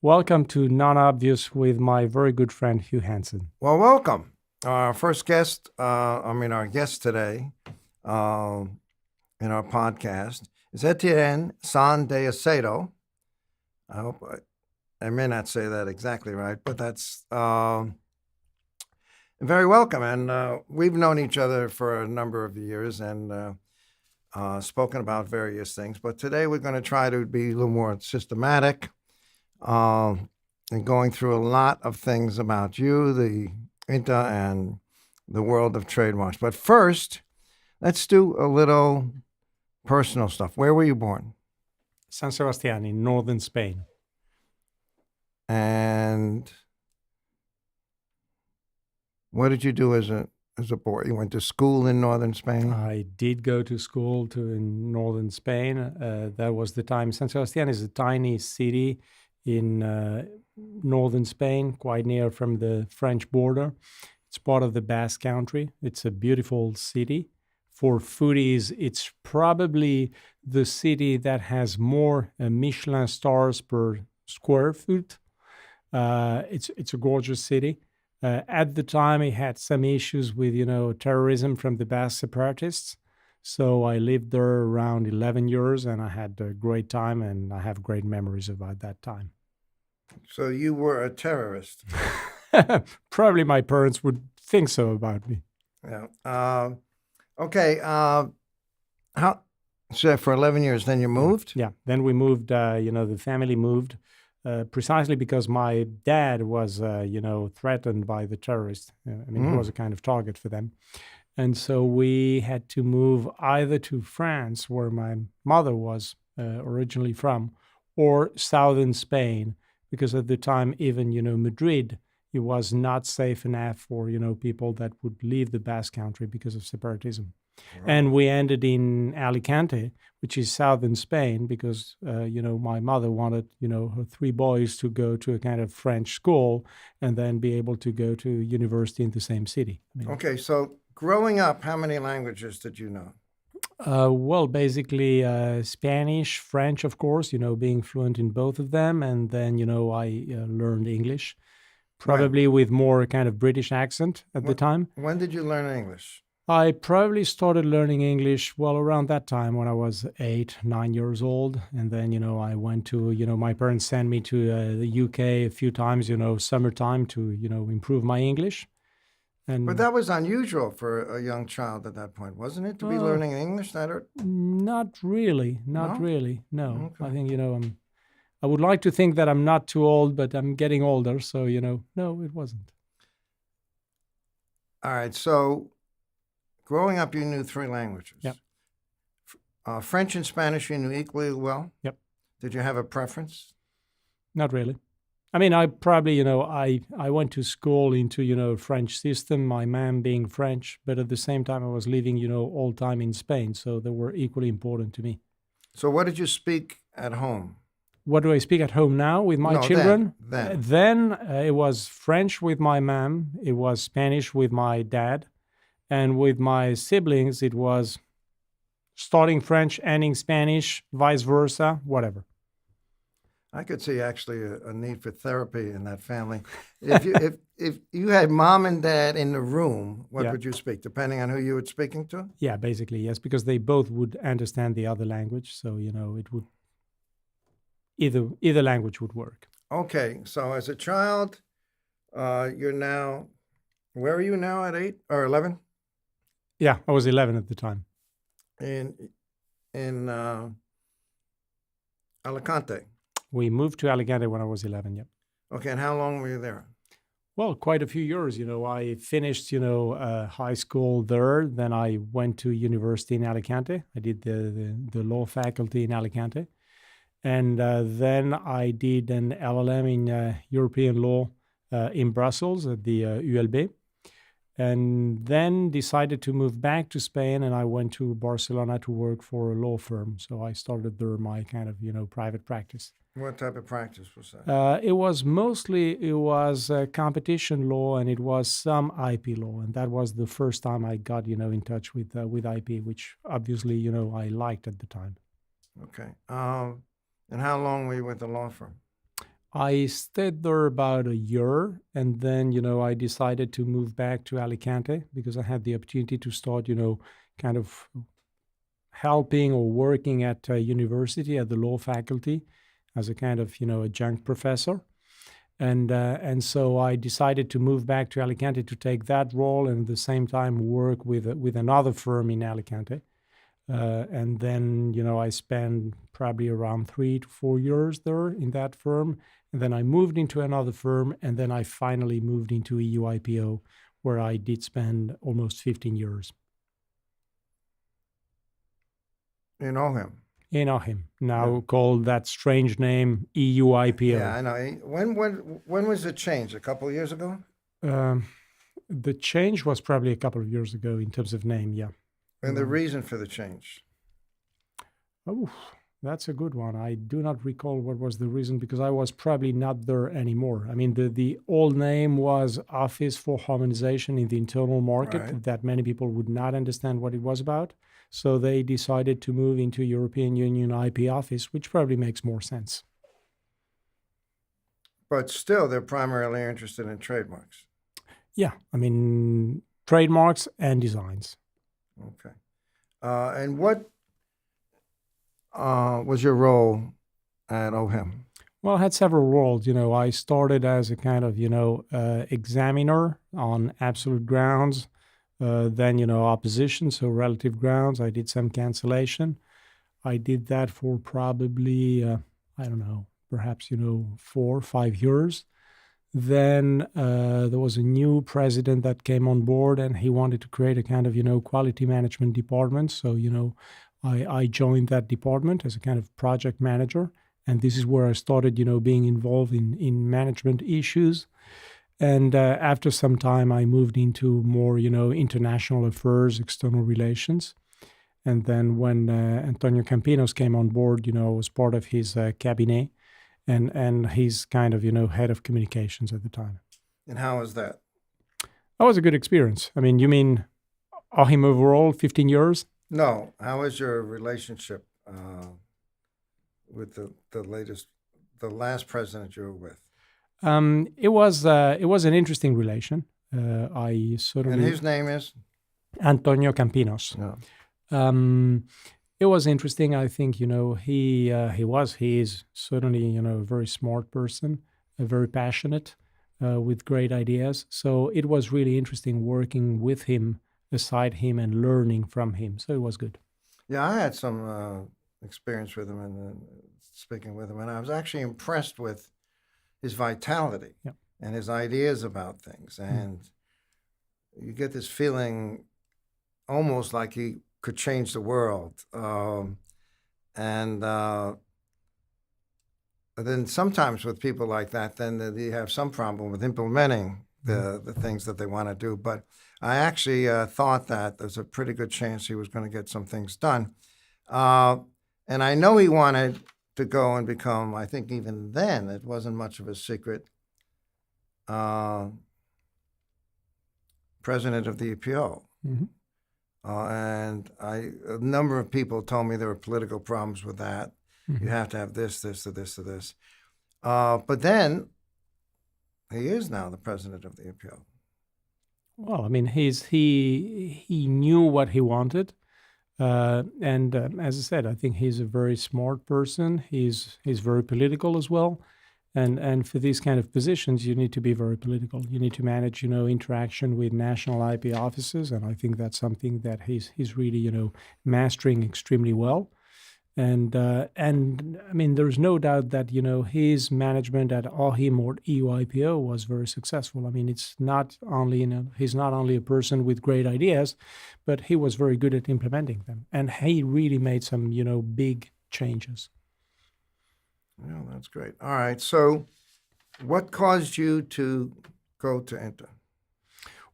Welcome to Non-Obvious with my very good friend Hugh Hansen. Well, welcome. Our first guest, our guest today in our podcast is Etienne Sanz de Acedo. I hope I may not say that exactly right, but that's very welcome. And we've known each other for a number of years and spoken about various things. But today we're going to try to be a little more systematic and going through a lot of things about you, the INTA, and the world of trademarks. But first, let's do a little personal stuff. Where were you born? San Sebastián in northern Spain. And what did you do as a boy? You went to school in northern Spain? I did go to school in northern Spain. That was the time. San Sebastián is a tiny city in northern Spain, quite near from the French border. It's part of the Basque Country. It's a beautiful city. For foodies, it's probably the city that has more Michelin stars per square foot. It's a gorgeous city. At the time, it had some issues with, terrorism from the Basque separatists. So I lived there around 11 years, and I had a great time, and I have great memories about that time. So you were a terrorist? Probably my parents would think so about me. Yeah. Okay. So for 11 years, then you moved? Yeah. Then we moved, the family moved precisely because my dad was, threatened by the terrorists. He was a kind of target for them. And so we had to move either to France, where my mother was originally from, or southern Spain, because at the time, even, Madrid, it was not safe enough for, people that would leave the Basque Country because of separatism. Wow. And we ended in Alicante, which is southern Spain, because, my mother wanted, her three boys to go to a kind of French school and then be able to go to university in the same city. Okay, so growing up, how many languages did you know? Well, basically Spanish, French, of course, being fluent in both of them. And then, I learned English, probably with more kind of British accent at the time. When did you learn English? I probably started learning English, well, around that time when I was 8, 9 years old. And then, I went to, my parents sent me to the UK a few times, summertime to, improve my English. But that was unusual for a young child at that point, wasn't it, to be learning English? Not really. Not really. No. Okay. I think, I would like to think that I'm not too old, but I'm getting older. So, no, it wasn't. All right. So growing up, you knew 3 languages. Yep. French and Spanish you knew equally well? Yep. Did you have a preference? Not really. I probably, I went to school into, French system, my mom being French, but at the same time I was living, all time in Spain. So they were equally important to me. So what did you speak at home? What do I speak at home now with my children? Then it was French with my mom. It was Spanish with my dad. And with my siblings, it was starting French, ending Spanish, vice versa, whatever. I could see actually a need for therapy in that family. If you had mom and dad in the room, what would you speak, depending on who you were speaking to? Yeah, basically, yes, because they both would understand the other language. So, it would, either language would work. Okay, so as a child, you're now, where are you now at 8 or 11? Yeah, I was 11 at the time. In Alicante. We moved to Alicante when I was 11, yep. Okay, and how long were you there? Well, quite a few years. I finished, high school there. Then I went to university in Alicante. I did the law faculty in Alicante. And then I did an LLM in European law in Brussels at the ULB. And then decided to move back to Spain, and I went to Barcelona to work for a law firm. So I started there my kind of, private practice. What type of practice was that? It was competition law, and it was some IP law. And that was the first time I got, in touch with IP, which obviously, I liked at the time. Okay. And how long were you with the law firm? I stayed there about a year, and then, I decided to move back to Alicante because I had the opportunity to start, kind of helping or working at a university at the law faculty as a kind of, adjunct professor. And so I decided to move back to Alicante to take that role and at the same time work with another firm in Alicante. And then, I spent probably around 3 to 4 years there in that firm. And then I moved into another firm. And then I finally moved into EU IPO, where I did spend almost 15 years. You know him? You know him, now called that strange name, EU IPO. Yeah, I know. When was it changed? A couple of years ago? The change was probably a couple of years ago in terms of name, yeah. And the reason for the change? Oh, that's a good one. I do not recall what was the reason because I was probably not there anymore. I mean, the old name was Office for Harmonization in the Internal Market, Right. that many people would not understand what it was about. So they decided to move into European Union IP Office, which probably makes more sense. But still, they're primarily interested in trademarks. Yeah, I mean, trademarks and designs. Okay. And what was your role at OHIM? Well, I had several roles. I started as a kind of, examiner on absolute grounds, then, opposition, so relative grounds. I did some cancellation. I did that for probably, I don't know, perhaps, 4 or 5 years. Then there was a new president that came on board, and he wanted to create a kind of, quality management department. So, I joined that department as a kind of project manager. And this is where I started, being involved in management issues. And after some time, I moved into more, international affairs, external relations. And then when Antonio Campinos came on board, I was part of his cabinet. And he's kind of, head of communications at the time. And how was that? That was a good experience. I mean, you mean OHIM overall, 15 years? No. How was your relationship with the last president you were with? It was an interesting relation. I certainly. And his name is? Antonio Campinos. No. It was interesting. I think, he is certainly, a very smart person, very passionate, with great ideas. So it was really interesting working with him, beside him, and learning from him. So it was good. Yeah, I had some experience with him and speaking with him, and I was actually impressed with his vitality and his ideas about things. And you get this feeling almost like he could change the world. And then sometimes with people like that, then you have some problem with implementing the things that they want to do. But I actually thought that there's a pretty good chance he was going to get some things done. And I know he wanted to go and become, I think even then, it wasn't much of a secret, president of the EPO. Mm-hmm. And a number of people told me there were political problems with that. Mm-hmm. You have to have this, this, or this, or this. But then he is now the president of the EPO. Well, I mean, he knew what he wanted. And as I said, I think he's a very smart person. He's very political as well. And for these kind of positions, you need to be very political. You need to manage, interaction with national IP offices, and I think that's something that he's really, mastering extremely well. And I mean, there's no doubt that his management at OHIM or EU IPO was very successful. I mean, it's not only he's not only a person with great ideas, but he was very good at implementing them, and he really made some big changes. Yeah, that's great. All right. So what caused you to go to Inter?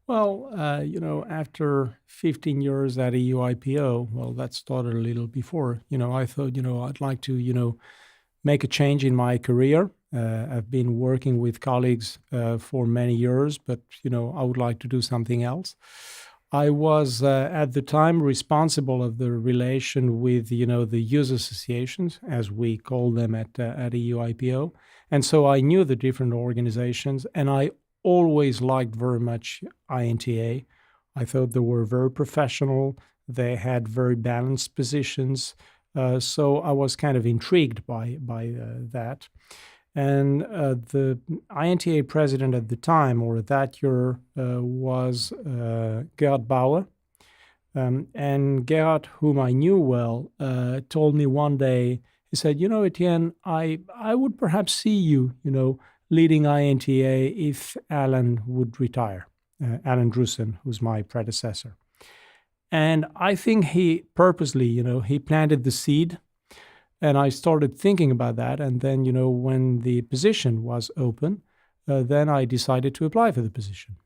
Well, after 15 years at EU IPO, well, that started a little before. I thought, I'd like to, make a change in my career. I've been working with colleagues for many years, but, I would like to do something else. I was at the time responsible of the relation with the user associations, as we call them at EU IPO, And so I knew the different organizations, and I always liked very much INTA. I thought they were very professional. They had very balanced positions. So I was kind of intrigued by that. And the INTA president at the time, or that year, was Gerhard Bauer. And Gerhard, whom I knew well, told me one day, he said, Etienne, I would perhaps see you, leading INTA if Alan would retire, Alan Drusen, who's my predecessor. And I think he purposely, he planted the seed. And I started thinking about that. And then, when the position was open, then I decided to apply for the position.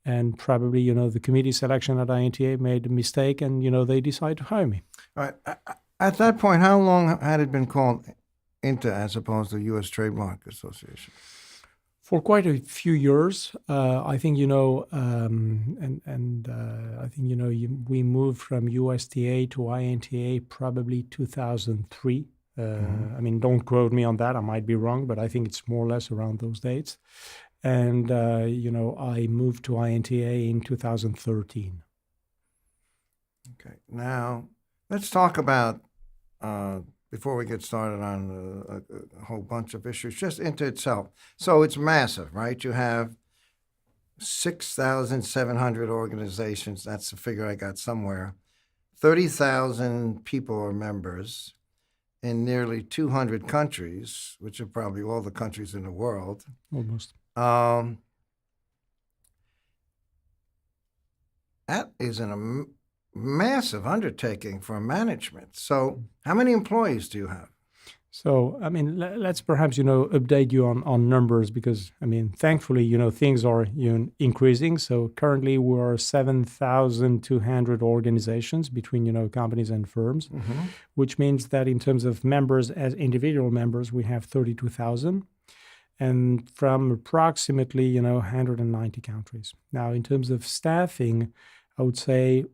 And probably, the committee selection at INTA made a mistake, and, they decided to hire me. All right. At that point, how long had it been called INTA as opposed to U.S. Trademark Association? For quite a few years, I think, I think, we moved from USTA to INTA probably 2003. I mean, don't quote me on that. I might be wrong, but I think it's more or less around those dates. And, I moved to INTA in 2013. Okay. Now, let's talk about, before we get started on a whole bunch of issues, just INTA itself. So it's massive, right? You have 6,700 organizations. That's the figure I got somewhere. 30,000 people are members in nearly 200 countries, which are probably all the countries in the world. Almost. That is a massive undertaking for management. So how many employees do you have? So, I mean, let's perhaps, update you on numbers because, I mean, thankfully, things are increasing. So currently we are 7,200 organizations between, companies and firms, which means that in terms of members as individual members, we have 32,000 and from approximately, 190 countries. Now, in terms of staffing, I would say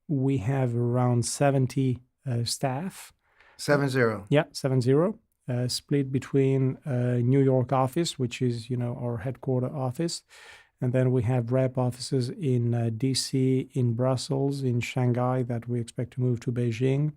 we have around 70 staff. 70. Yeah, 70. Split between New York office, which is, our headquarter office. And then we have rep offices in DC, in Brussels, in Shanghai that we expect to move to Beijing,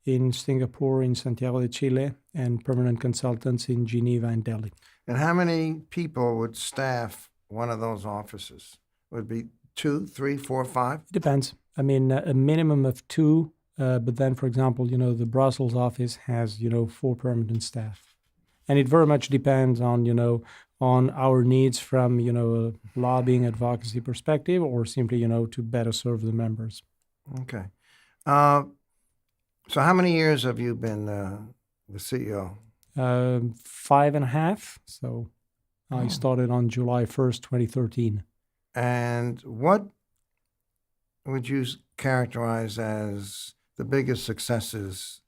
in Singapore, in Santiago de Chile, and permanent consultants in Geneva and Delhi. And how many people would staff one of those offices? Would it be 2, 3, 4, 5? It depends. I mean, a minimum of 2. But then, for example, the Brussels office has, 4 permanent staff. And it very much depends on, on our needs from, a lobbying advocacy perspective or simply, to better serve the members. Okay. So how many years have you been the CEO? 5.5. So I started on July 1st, 2013. And what would you characterize as the biggest successes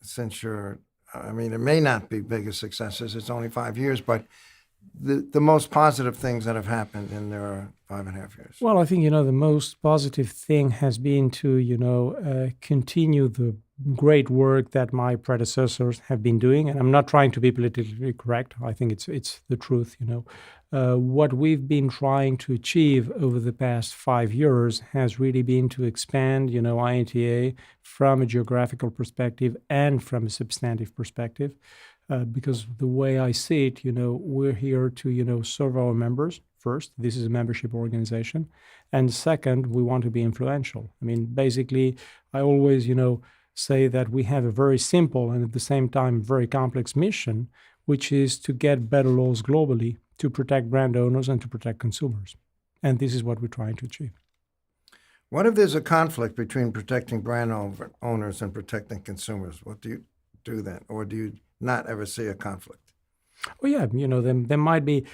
since I mean, it may not be biggest successes, it's only 5 years, but the most positive things that have happened in their 5.5 years? Well, I think, the most positive thing has been to, continue the great work that my predecessors have been doing. And I'm not trying to be politically correct. I think it's the truth, What we've been trying to achieve over the past 5 years has really been to expand, INTA from a geographical perspective and from a substantive perspective. Because the way I see it, we're here to, serve our members. First, this is a membership organization. And second, we want to be influential. I mean, basically, I always, say that we have a very simple and at the same time very complex mission, which is to get better laws globally to protect brand owners and to protect consumers. And this is what we're trying to achieve. What if there's a conflict between protecting brand owners and protecting consumers? What do you do then? Or do you not ever see a conflict? Oh, yeah. There might be,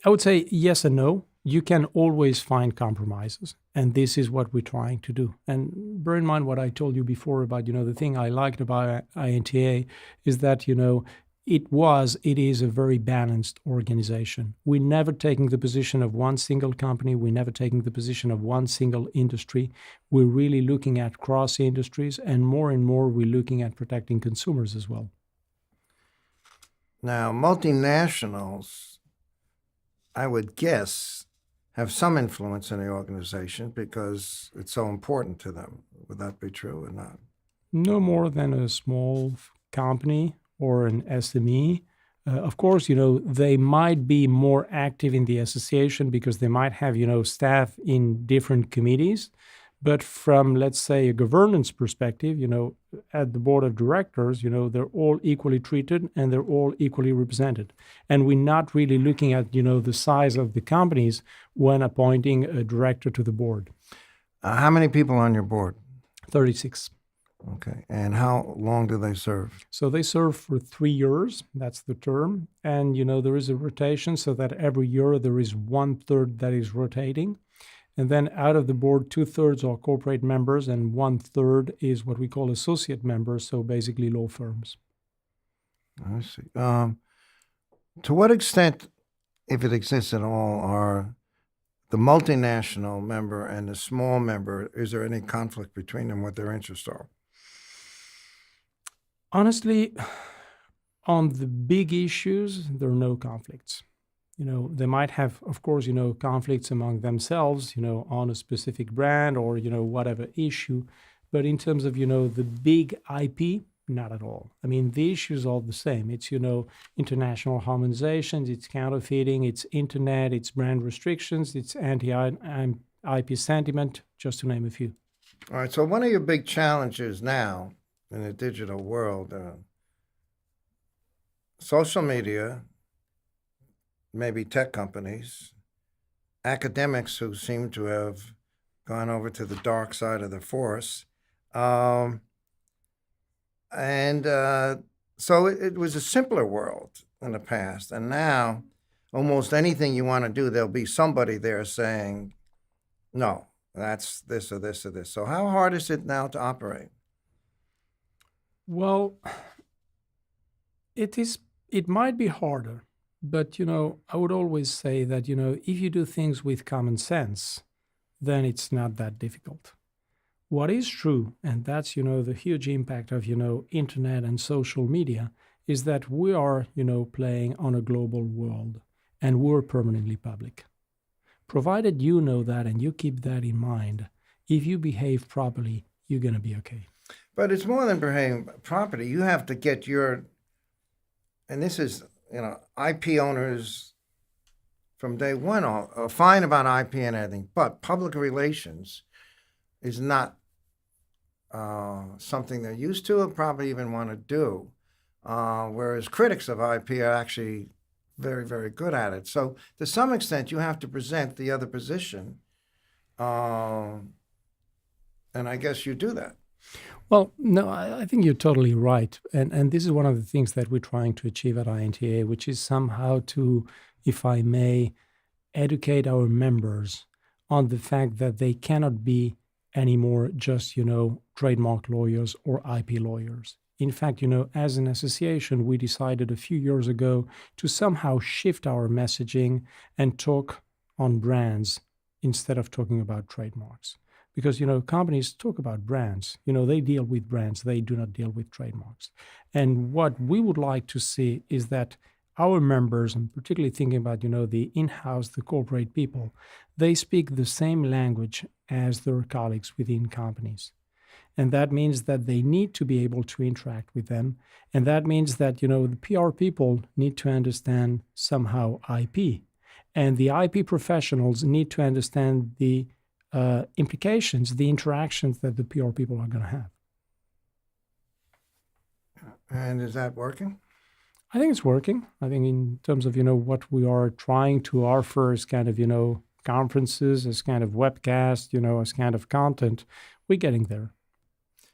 I would say yes and no. You can always find compromises. And this is what we're trying to do. And bear in mind what I told you before about, the thing I liked about INTA is that, it is a very balanced organization. We're never taking the position of one single company. We're never taking the position of one single industry. We're really looking at cross industries, and more we're looking at protecting consumers as well. Now, multinationals, I would guess, have some influence in the organization because it's so important to them. Would that be true or not? No more than a small company or an SME. Of course, they might be more active in the association because they might have, staff in different committees. But from, let's say, a governance perspective, at the board of directors, they're all equally treated and they're all equally represented. And we're not really looking at, the size of the companies when appointing a director to the board. How many people on your board? 36. Okay. And how long do they serve? So they serve for 3 years. That's the term. And, there is a rotation so that every year there is 1/3 that is rotating. And then out of the board, 2/3 are corporate members and 1/3 is what we call associate members. So basically law firms. I see. To what extent, if it exists at all, are the multinational member and the small member, is there any conflict between them, what their interests are? Honestly, on the big issues, there are no conflicts. They might have, of course, conflicts among themselves, on a specific brand or, whatever issue. But in terms of, the big IP, not at all. I mean, the issues are the same. It's, international harmonizations, it's counterfeiting, it's internet, it's brand restrictions, it's anti-IP sentiment, just to name a few. All right. So one of your big challenges now in the digital world, social media, maybe tech companies, academics who seem to have gone over to the dark side of the force. So it was a simpler world in the past. And now, almost anything you want to do, there'll be somebody there saying, no, that's this or this or this. So how hard is it now to operate? Well, it might be harder, but I would always say that if you do things with common sense, then it's not that difficult. What is true, and that's the huge impact of internet and social media, is that we are playing on a global world, and we're permanently public. Provided you know that and you keep that in mind, if you behave properly, you're going to be okay. But it's more than behaving property. You have to get and this is, IP owners from day one are fine about IP and everything, but public relations is not something they're used to or probably even want to do. Whereas critics of IP are actually very, very good at it. So to some extent, you have to present the other position. And I guess you do that. Well, no, I think you're totally right. And this is one of the things that we're trying to achieve at INTA, which is somehow to, if I may, educate our members on the fact that they cannot be anymore just, trademark lawyers or IP lawyers. In fact, as an association, we decided a few years ago to somehow shift our messaging and talk on brands instead of talking about trademarks. Because, companies talk about brands. They deal with brands. They do not deal with trademarks. And what we would like to see is that our members, and particularly thinking about, the in-house, the corporate people, they speak the same language as their colleagues within companies. And that means that they need to be able to interact with them. And that means that, the PR people need to understand somehow IP. And the IP professionals need to understand the implications, the interactions that the PR people are going to have. And is that working? I think it's working. I think in terms of, what we are trying to offer as kind of, conferences, as kind of webcasts, as kind of content, we're getting there.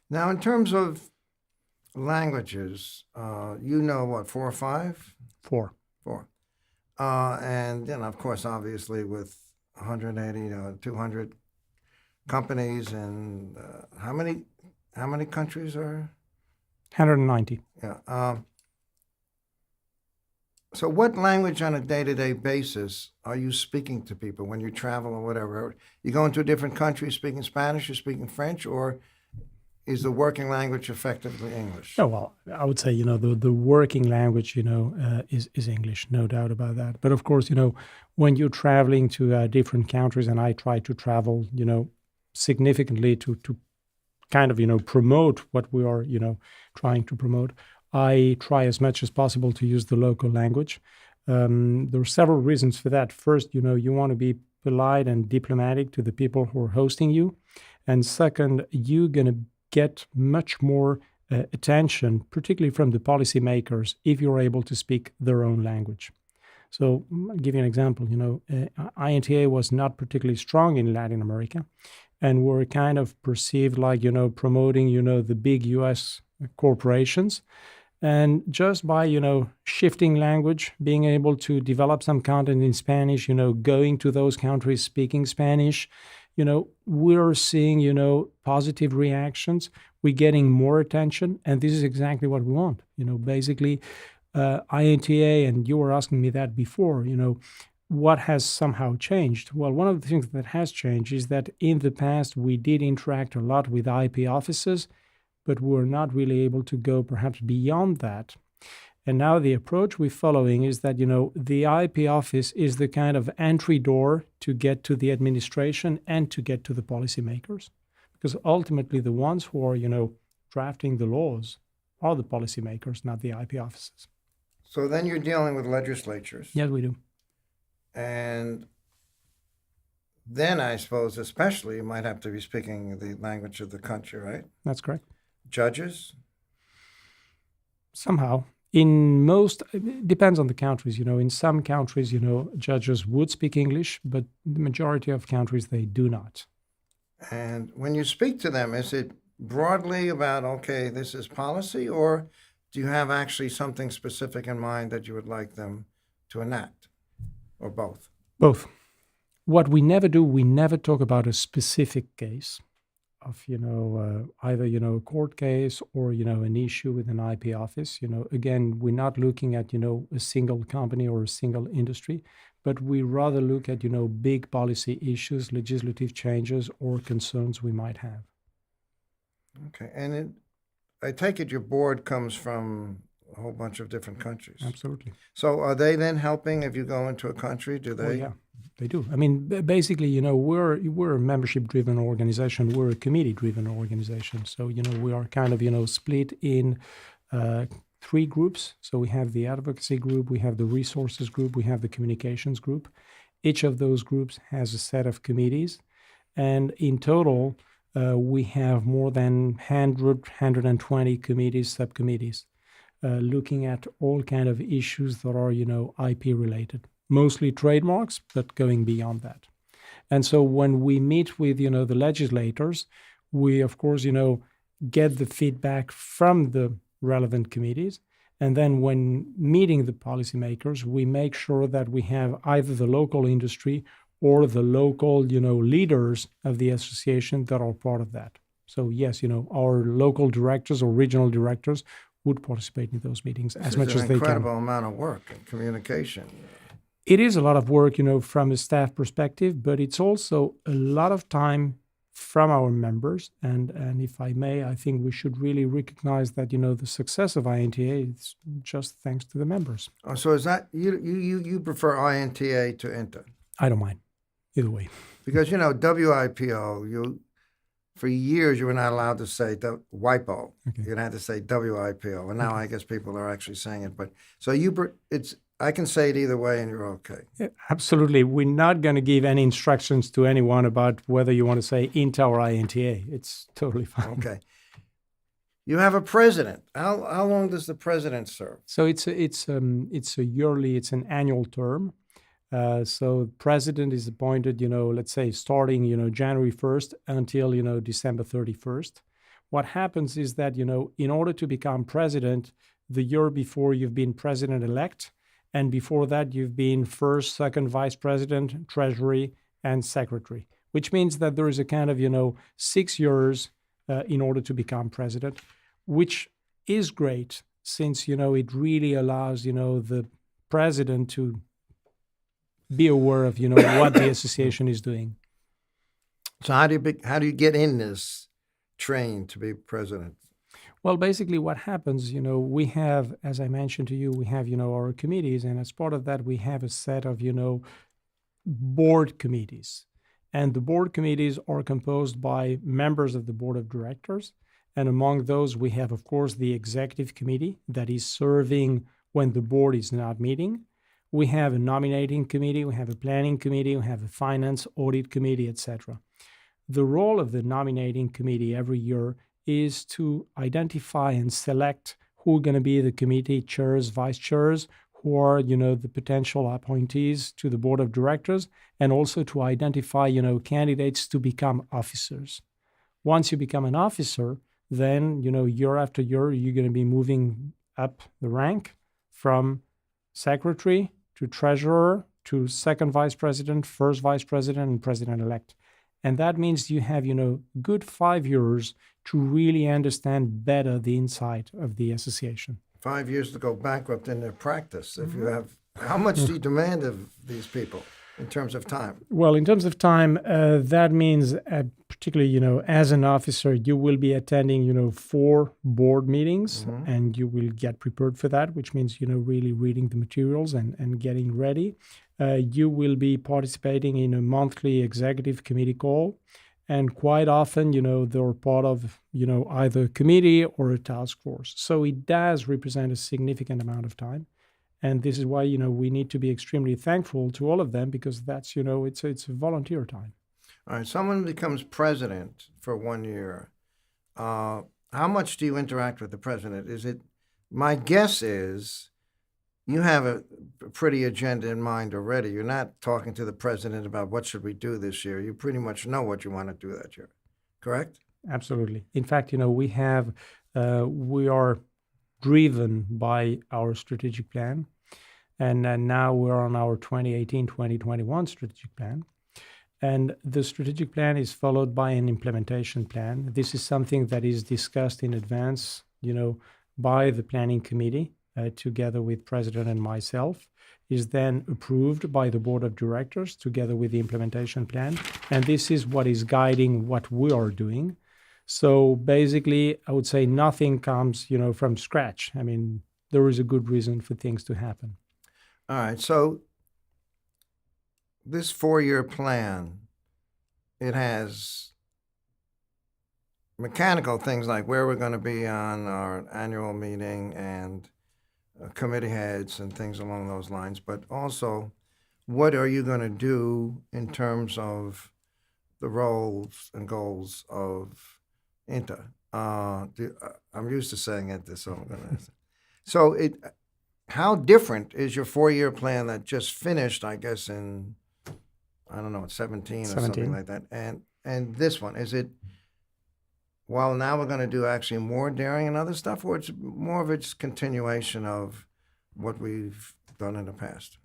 Now, in terms of languages, what, 4 or 5? 4. 4. And then, of course, obviously with 180, 200 companies, and how many countries are? 190. Yeah. So what language on a day-to-day basis are you speaking to people when you travel or whatever? You go into a different country speaking Spanish, you're speaking French, or is the working language effectively English? Oh, well, I would say, the working language, is English, no doubt about that. But of course, when you're traveling to different countries, and I try to travel, significantly to kind of, promote what we are, trying to promote, I try as much as possible to use the local language. There are several reasons for that. First, you want to be polite and diplomatic to the people who are hosting you. And second, you're going to get much more attention, particularly from the policymakers, if you're able to speak their own language. So I'll give you an example. INTA was not particularly strong in Latin America, and were kind of perceived like, promoting, the big US corporations. And just by, shifting language, being able to develop some content in Spanish, going to those countries speaking Spanish, we're seeing, positive reactions. We're getting more attention, and this is exactly what we want. Basically, INTA, and you were asking me that before, what has somehow changed? Well, one of the things that has changed is that in the past, we did interact a lot with IP offices, but we're not really able to go perhaps beyond that. And now the approach we're following is that, the IP office is the kind of entry door to get to the administration and to get to the policymakers. Because ultimately, the ones who are, drafting the laws are the policymakers, not the IP offices. So then you're dealing with legislatures. Yes, we do. And then I suppose, especially, you might have to be speaking the language of the country, right? That's correct. Judges? Somehow. It depends on the countries. In some countries, judges would speak English, but the majority of countries, they do not. And when you speak to them, is it broadly about, okay, this is policy, or do you have actually something specific in mind that you would like them to enact, or both? Both. What we never do, we never talk about a specific case of, either, a court case or, an issue with an IP office. Again, we're not looking at, a single company or a single industry, but we rather look at, big policy issues, legislative changes, or concerns we might have. Okay. And I take it your board comes from a whole bunch of different countries. Absolutely. So are they then helping if you go into a country? Do they? Oh, yeah, they do. I mean, basically, we're a membership-driven organization. We're a committee-driven organization. So, we are kind of, split in three groups. So we have the advocacy group, we have the resources group, we have the communications group. Each of those groups has a set of committees. And in total, we have more than 120 committees, subcommittees, looking at all kind of issues that are, IP related, mostly trademarks, but going beyond that. And so when we meet with, the legislators, we, of course, get the feedback from the relevant committees. And then when meeting the policymakers, we make sure that we have either the local industry or the local, leaders of the association that are part of that. So yes, our local directors or regional directors would participate in those meetings as much as they can. It's an incredible amount of work and communication. It is a lot of work, from a staff perspective, but it's also a lot of time from our members. And if I may, I think we should really recognize that, the success of INTA is just thanks to the members. Oh, so is that, you prefer INTA to INTA? I don't mind, either way. Because, WIPO, for years you were not allowed to say WIPO. Okay. You had to say WIPO. And now I guess people are actually saying it. But so I can say it either way and you're okay. Yeah, absolutely. We're not going to give any instructions to anyone about whether you want to say INTA or INTA. It's totally fine. Okay. You have a president. How long does the president serve? So it's an annual term. So the president is appointed, let's say starting, January 1st until, December 31st. What happens is that, in order to become president, the year before you've been president-elect, and before that, you've been first, second vice president, treasury, and secretary, which means that there is a kind of, 6 years in order to become president, which is great since, it really allows, the president to be aware of, what the association is doing. So how do you get in this trained to be president? Well, basically, what happens, we have, as I mentioned to you, we have, our committees, and as part of that, we have a set of, board committees. And the board committees are composed by members of the board of directors. And among those, we have, of course, the executive committee that is serving when the board is not meeting. We have a nominating committee, we have a planning committee, we have a finance audit committee, etc. The role of the nominating committee every year is to identify and select who are going to be the committee chairs, vice chairs, who are, the potential appointees to the board of directors, and also to identify, candidates to become officers. Once you become an officer, then, year after year, you're going to be moving up the rank from secretary to treasurer to second vice president, first vice president, and president-elect. And that means you have, good 5 years to really understand better the inside of the association. 5 years to go bankrupt in their practice. If you have, how much do you demand of these people in terms of time? Well, in terms of time, that means particularly, as an officer, you will be attending, 4 board meetings, and you will get prepared for that, which means, really reading the materials and getting ready. You will be participating in a monthly executive committee call. And quite often, they're part of, either a committee or a task force. So it does represent a significant amount of time. And this is why, we need to be extremely thankful to all of them, because that's, it's a volunteer time. All right. Someone becomes president for 1 year. How much do you interact with the president? My guess is you have a pretty agenda in mind already. You're not talking to the president about what should we do this year. You pretty much know what you want to do that year, correct? Absolutely. In fact, we are driven by our strategic plan. And now we're on our 2018-2021 strategic plan. And the strategic plan is followed by an implementation plan. This is something that is discussed in advance, by the planning committee. Together with President and myself, is then approved by the board of directors together with the implementation plan. And this is what is guiding what we are doing. So basically, I would say nothing comes, from scratch. I mean, there is a good reason for things to happen. All right. So this 4-year plan, it has mechanical things like where we're going to be on our annual meeting and committee heads and things along those lines, but also what are you going to do in terms of the roles and goals of INTA? I'm used to saying INTA, so I'm going to. So how different is your 4-year plan that just finished, I guess, in, I don't know, 17 or something like that, and this one? Is it, well, now we're going to do actually more daring and other stuff, or it's more of a continuation of what we've done in the past?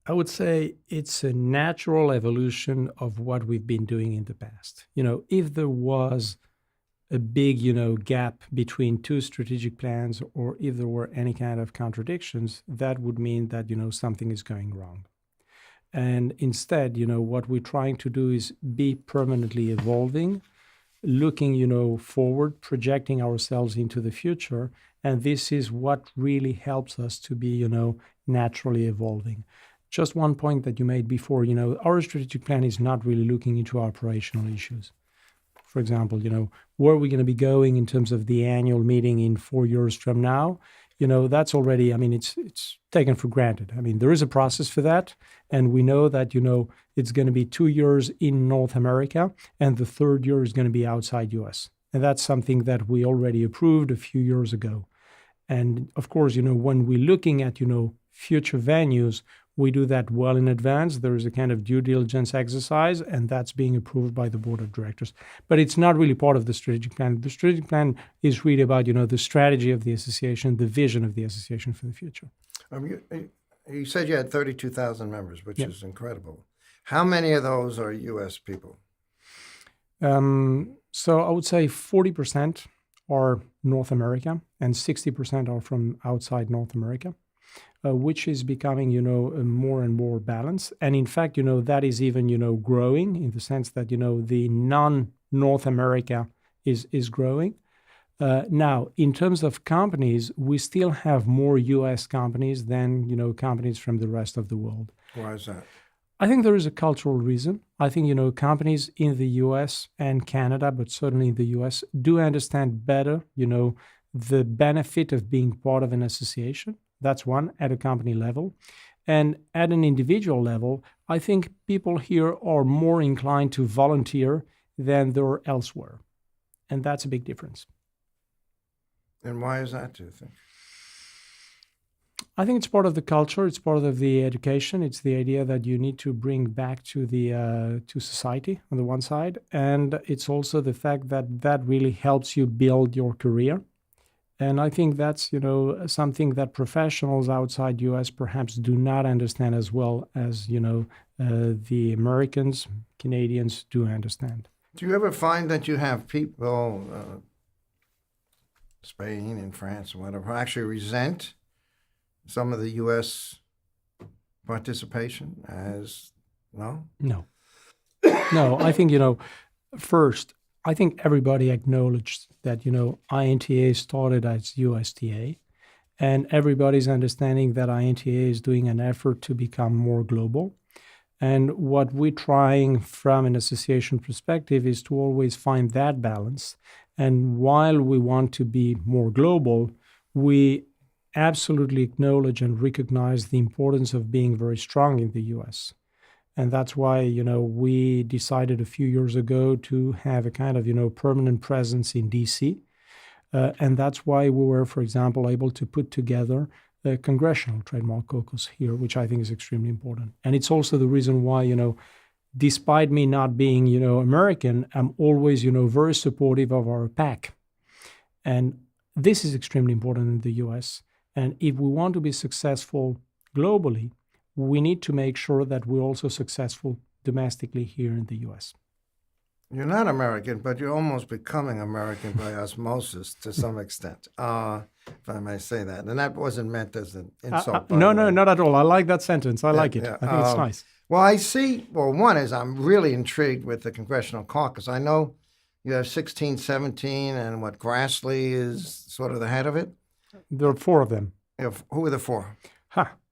I would say it's a natural evolution of what we've been doing in the past. If there was a big, gap between 2 strategic plans, or if there were any kind of contradictions, that would mean that, something is going wrong. And instead, what we're trying to do is be permanently evolving, looking, forward, projecting ourselves into the future. And this is what really helps us to be, naturally evolving. Just one point that you made before, our strategic plan is not really looking into operational issues. For example, where are we going to be going in terms of the annual meeting in 4 years from now? That's already, it's taken for granted. There is a process for that. And we know that, it's going to be 2 years in North America, and the 3rd year is going to be outside US. And that's something that we already approved a few years ago. And of course, when we're looking at, future venues, we do that well in advance. There is a kind of due diligence exercise, and that's being approved by the board of directors. But it's not really part of the strategic plan. The strategic plan is really about, the strategy of the association, the vision of the association for the future. You said you had 32,000 members, which is incredible. How many of those are U.S. people? So I would say 40% are North America and 60% are from outside North America. Which is becoming, more and more balanced. And in fact, that is even, growing in the sense that, the non-North America is growing. Now, in terms of companies, we still have more U.S. companies than companies from the rest of the world. Why is that? I think there is a cultural reason. I think companies in the U.S. and Canada, but certainly in the U.S., do understand better the benefit of being part of an association. That's one, at a company level. And at an individual level, I think people here are more inclined to volunteer than they are elsewhere. And that's a big difference. And why is that, do you think? I think it's part of the culture. It's part of the education. It's the idea that you need to bring back to to society on the one side. And it's also the fact that that really helps you build your career. And I think that's, something that professionals outside U.S. perhaps do not understand as well as, the Americans, Canadians do understand. Do you ever find that you have people, Spain and France and whatever, who actually resent some of the U.S. participation as, no? No. No, I think, first, I think everybody acknowledged that, INTA started as USTA, and everybody's understanding that INTA is doing an effort to become more global. And what we're trying from an association perspective is to always find that balance. And while we want to be more global, we absolutely acknowledge and recognize the importance of being very strong in the U.S. And that's why, we decided a few years ago to have a kind of, permanent presence in D.C. And that's why we were, for example, able to put together a congressional trademark caucus here, which I think is extremely important. And it's also the reason why, despite me not being, American, I'm always, very supportive of our PAC. And this is extremely important in the U.S. And if we want to be successful globally, we need to make sure that we're also successful domestically here in the U.S. You're not American, but you're almost becoming American by osmosis to some extent, if I may say that. And that wasn't meant as an insult. No, not at all. I like that sentence. I like it. Yeah. I think it's nice. Well, I see. Well, one is I'm really intrigued with the Congressional Caucus. I know you have 16, 17, and what, Grassley is sort of the head of it? There are four of them. Who are the four?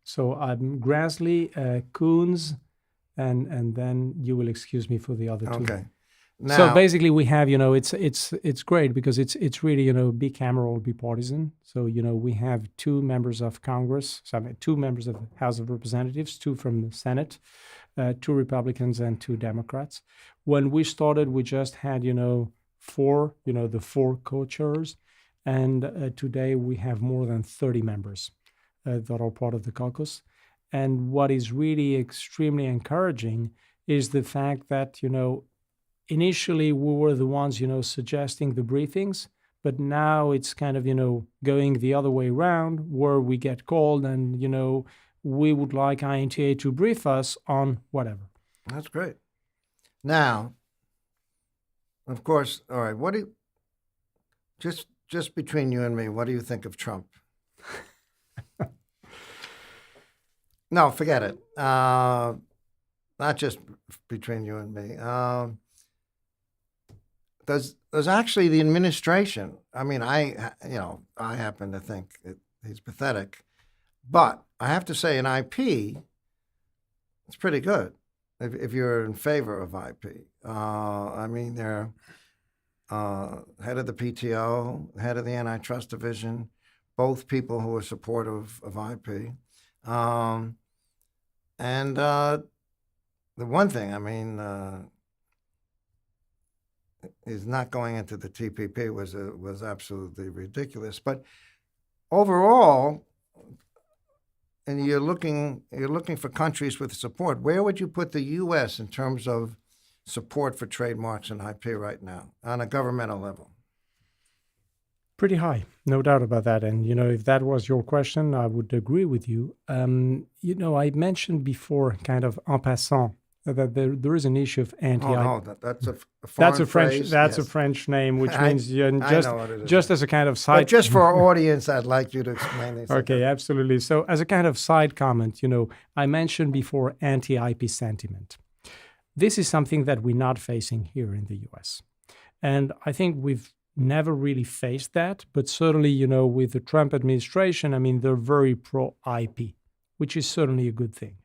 So I'm Grassley, Coons, and then you will excuse me for the other two. Okay. Now, so basically, we have it's great because it's really bicameral, bipartisan. So we have two members of Congress, two members of the House of Representatives, two from the Senate, two Republicans and two Democrats. When we started, we just had four, the four co-chairs, and today we have more than 30 members that are part of the caucus. And what is really extremely encouraging is the fact that initially we were the ones suggesting the briefings, but now it's kind of going the other way around, where we get called and we would like INTA to brief us on whatever. That's great. Now, of course, all right, what do you, just between you and me, what do you think of Trump? No, forget it. Not just between you and me. Does actually the administration, I mean, I happen to think he's pathetic, but I have to say in IP, it's pretty good if you're in favor of IP. I mean, they're head of the PTO, head of the antitrust division, both people who are supportive of IP. And the one thing, I mean, is not going into the TPP was absolutely ridiculous. But overall, and you're looking for countries with support. Where would you put the U.S. in terms of support for trademarks and IP right now on a governmental level? Pretty high, no doubt about that. And, if that was your question, I would agree with you. I mentioned before, kind of en passant, that there is an issue of anti-IP. Oh, no, that's a foreign phrase. That's a French name, which means just as a kind of side. But just for our audience, I'd like you to explain this. Okay, absolutely. So as a kind of side comment, I mentioned before anti-IP sentiment. This is something that we're not facing here in the U.S. And I think we've never really faced that, but certainly, with the Trump administration, I mean, they're very pro IP, which is certainly a good thing.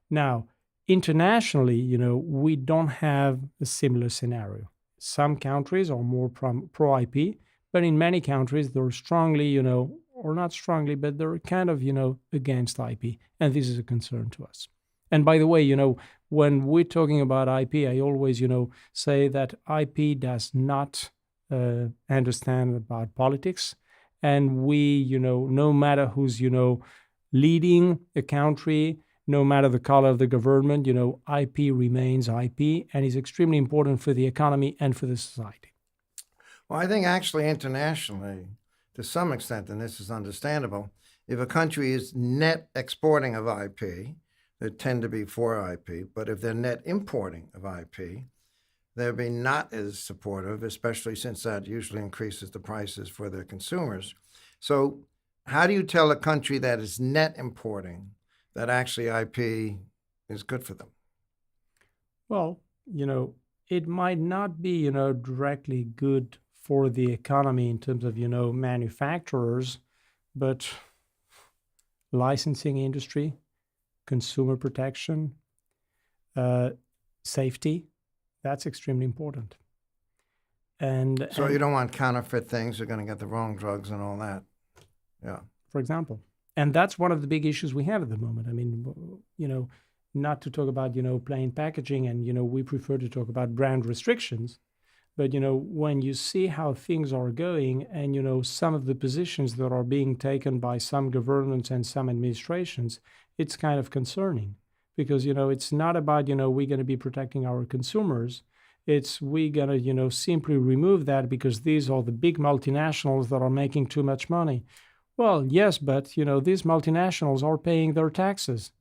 Now, internationally, we don't have a similar scenario. Some countries are more pro IP, but in many countries, they're strongly, or not strongly, but they're kind of, against IP. And this is a concern to us. And by the way, when we're talking about IP, I always, say that IP does not understand about politics. And we, no matter who's, leading a country, no matter the color of the government, IP remains IP and is extremely important for the economy and for the society. Well, I think actually internationally, to some extent, and this is understandable, if a country is net exporting of IP, they tend to be for IP, but if they're net importing of IP, they'll be not as supportive, especially since that usually increases the prices for their consumers. So how do you tell a country that is net importing that actually IP is good for them? Well, it might not be, directly good for the economy in terms of, manufacturers, but licensing industry, consumer protection, safety, that's extremely important. And so you don't want counterfeit things. You're going to get the wrong drugs and all that. Yeah. For example. And that's one of the big issues we have at the moment. I mean, not to talk about, plain packaging and, we prefer to talk about brand restrictions. But, when you see how things are going and, some of the positions that are being taken by some governments and some administrations, it's kind of concerning because, it's not about, we're going to be protecting our consumers. It's we're going to, simply remove that because these are the big multinationals that are making too much money. Well, yes, but, these multinationals are paying their taxes.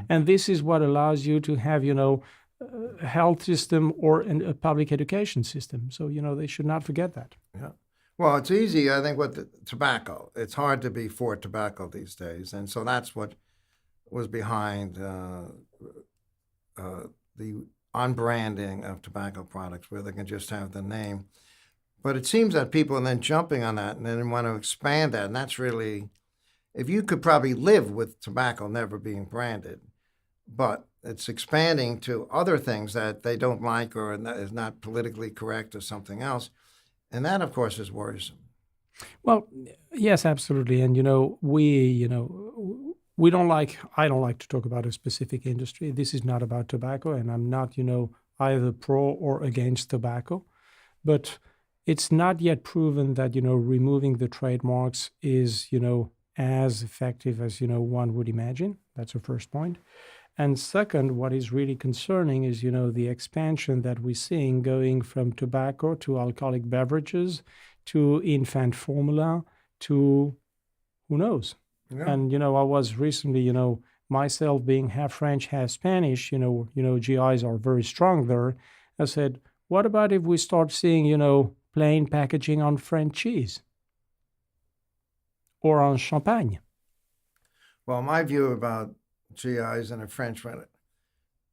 And this is what allows you to have, a health system or a public education system. So, they should not forget that. Yeah. Well, it's easy, I think, with the tobacco. It's hard to be for tobacco these days. And so that's what was behind the unbranding of tobacco products, where they can just have the name. But it seems that people are then jumping on that and then want to expand that. And that's really, if you could probably live with tobacco never being branded, but it's expanding to other things that they don't like or is not politically correct or something else. And that, of course, is worrisome. Well, yes, absolutely. And, I don't like to talk about a specific industry. This is not about tobacco, and I'm not, either pro or against tobacco. But it's not yet proven that, removing the trademarks is, as effective as, one would imagine. That's the first point. And second, what is really concerning is, the expansion that we're seeing going from tobacco to alcoholic beverages to infant formula to who knows. Yeah. And, I was recently, myself being half French, half Spanish, GIs are very strong there. I said, what about if we start seeing, plain packaging on French cheese or on champagne? Well, my view about GIs and the French,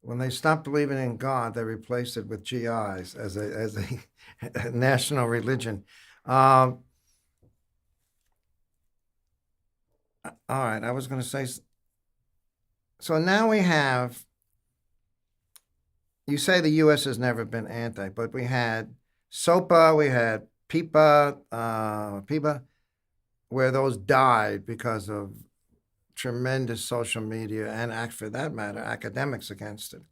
when they stopped believing in God, they replaced it with GIs as a national religion. All right, I was going to say, so now we have, you say the U.S. has never been anti, but we had SOPA, we had PIPA, where those died because of tremendous social media and, for that matter, academics against it.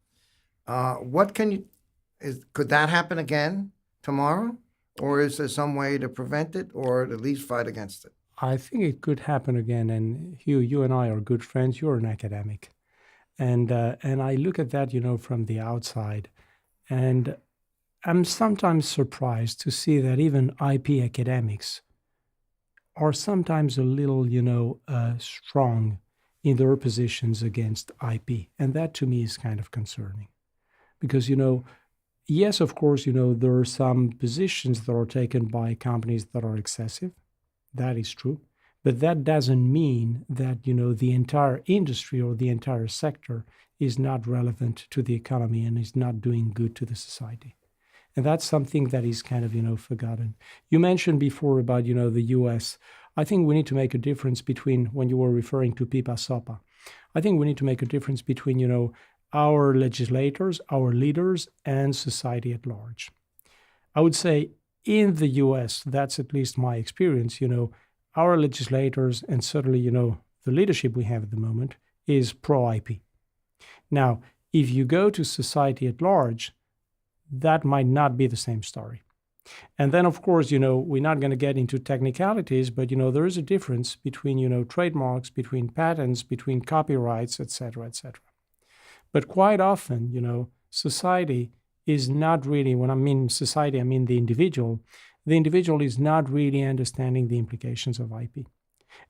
Could that happen again tomorrow? Or is there some way to prevent it or at least fight against it? I think it could happen again. And Hugh, you and I are good friends. You're an academic. And I look at that, from the outside. And I'm sometimes surprised to see that even IP academics are sometimes a little, strong in their positions against IP. And that to me is kind of concerning. Because, yes, of course, there are some positions that are taken by companies that are excessive. That is true. But that doesn't mean that, the entire industry or the entire sector is not relevant to the economy and is not doing good to the society. And that's something that is kind of, forgotten. You mentioned before about, the US. I think we need to make a difference between, when you were referring to Pipa Sopa, I think we need to make a difference between, our legislators, our leaders, and society at large. I would say in the US, that's at least my experience, our legislators and certainly, the leadership we have at the moment is pro-IP. Now, if you go to society at large, that might not be the same story. And then, of course, we're not going to get into technicalities, but, there is a difference between, trademarks, between patents, between copyrights, et cetera, et cetera. But quite often, society is not really, when I mean society, I mean the individual. The individual is not really understanding the implications of IP.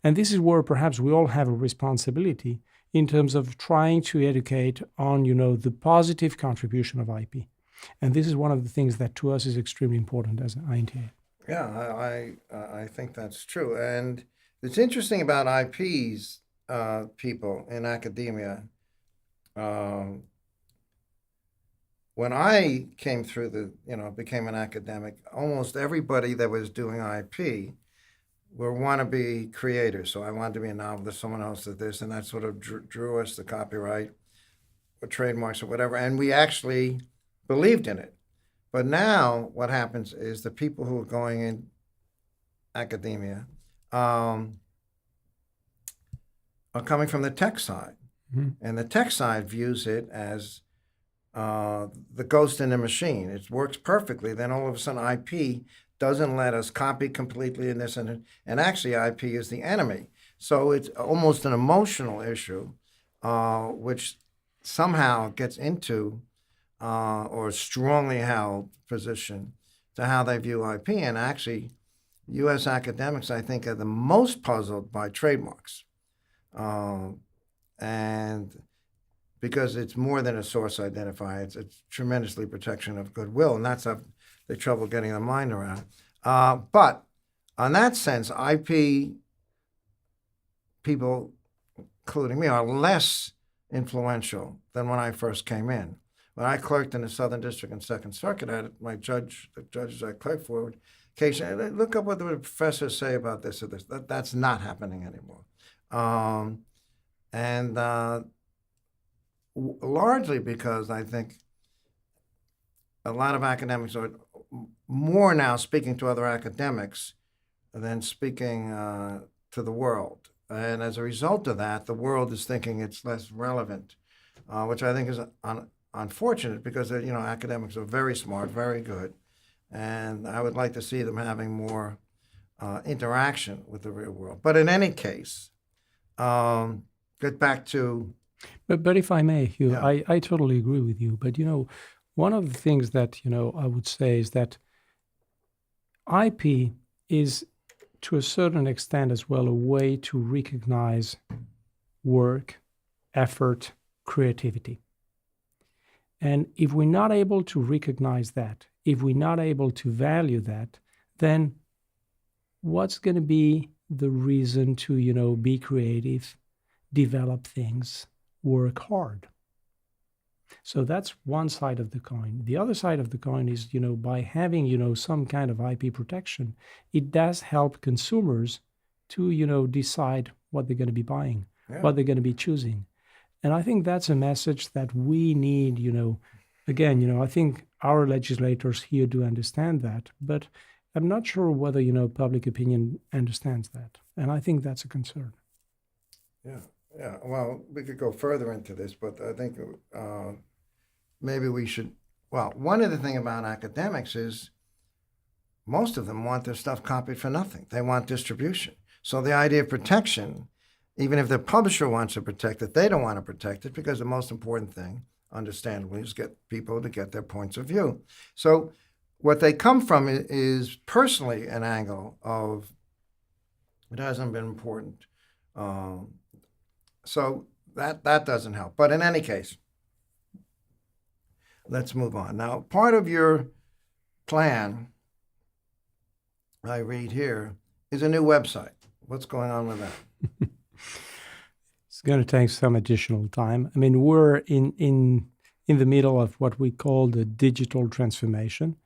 And this is where perhaps we all have a responsibility in terms of trying to educate on, the positive contribution of IP. And this is one of the things that to us is extremely important as an INTA. Yeah, I think that's true. And it's interesting about IPs, people in academia. When I came through became an academic, almost everybody that was doing IP were wannabe creators. So I wanted to be a novelist, someone else did this, and that sort of drew us the copyright or trademarks or whatever. And we actually believed in it. But now what happens is the people who are going in academia are coming from the tech side. Mm-hmm. And the tech side views it as the ghost in the machine. It works perfectly. Then all of a sudden IP doesn't let us copy completely in this. And actually IP is the enemy. So it's almost an emotional issue, which somehow gets into or strongly held position to how they view IP. And actually, U.S. academics, I think, are the most puzzled by trademarks. And because it's more than a source identifier, it's tremendously protection of goodwill, and that's the trouble getting their mind around. But on that sense, IP people, including me, are less influential than when I first came in. When I clerked in the Southern District and Second Circuit, I had the judges I clerked for would occasionally look up what the professors say about this or this. That's not happening anymore. Largely because I think a lot of academics are more now speaking to other academics than speaking to the world. And as a result of that, the world is thinking it's less relevant, which I think is unfortunate because academics are very smart, very good, and I would like to see them having more interaction with the real world. But in any case, get back to. But if I may, Hugh, Yeah. I totally agree with you. But one of the things that I would say is that IP is, to a certain extent as well, a way to recognize work, effort, creativity. And if we're not able to recognize that, if we're not able to value that, then what's going to be the reason to, be creative, develop things, work hard? So that's one side of the coin. The other side of the coin is, by having, some kind of IP protection, it does help consumers to, decide what they're going to be buying, what they're going to be choosing. And I think that's a message that we need, again, I think our legislators here do understand that, but I'm not sure whether, public opinion understands that. And I think that's a concern. Yeah. Well, we could go further into this, but I think maybe we should. Well, one of the things about academics is most of them want their stuff copied for nothing. They want distribution. So the idea of protection, even if the publisher wants to protect it, they don't want to protect it because the most important thing, understandably, is get people to get their points of view. So what they come from is personally an angle of it hasn't been important. So that doesn't help. But in any case, let's move on. Now, part of your plan, I read here, is a new website. What's going on with that? It's going to take some additional time. I mean, we're in the middle of what we call the digital transformation.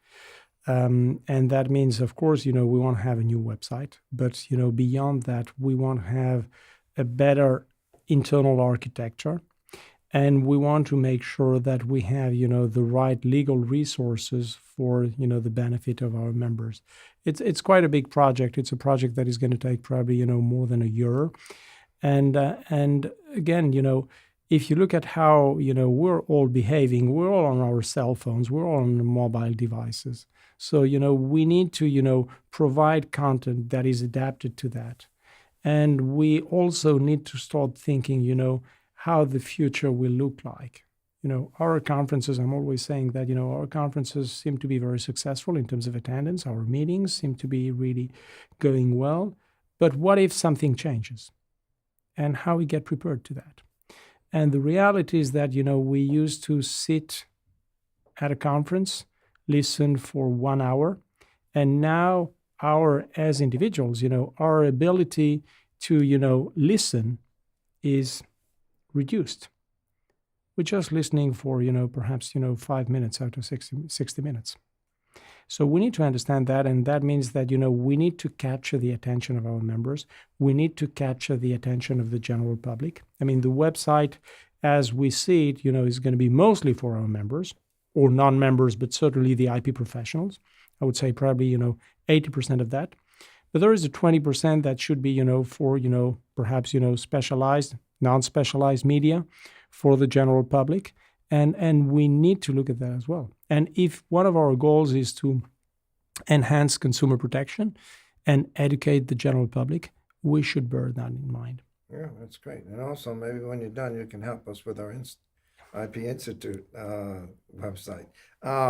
And that means, of course, we want to have a new website, but, beyond that, we want to have a better internal architecture. And we want to make sure that we have, the right legal resources for, the benefit of our members. It's quite a big project. It's a project that is going to take probably, more than a year. And again, if you look at how, we're all behaving, we're all on our cell phones, we're all on mobile devices. So, we need to, provide content that is adapted to that. And we also need to start thinking, how the future will look like. Our conferences, I'm always saying that, our conferences seem to be very successful in terms of attendance. Our meetings seem to be really going well. But what if something changes? And how we get prepared to that? And the reality is that, we used to sit at a conference, listen for 1 hour, and now as individuals, our ability to, listen is reduced. We're just listening for, perhaps, 5 minutes out of 60 minutes. So we need to understand that, and that means that, we need to capture the attention of our members. We need to capture the attention of the general public. I mean, the website, as we see it, is going to be mostly for our members, or non-members, but certainly the IP professionals. I would say probably, 80% of that. But there is a 20% that should be, for, perhaps, specialized, non-specialized media for the general public. And we need to look at that as well. And if one of our goals is to enhance consumer protection and educate the general public, we should bear that in mind. Yeah, that's great. And also, maybe when you're done, you can help us with our IP Institute website,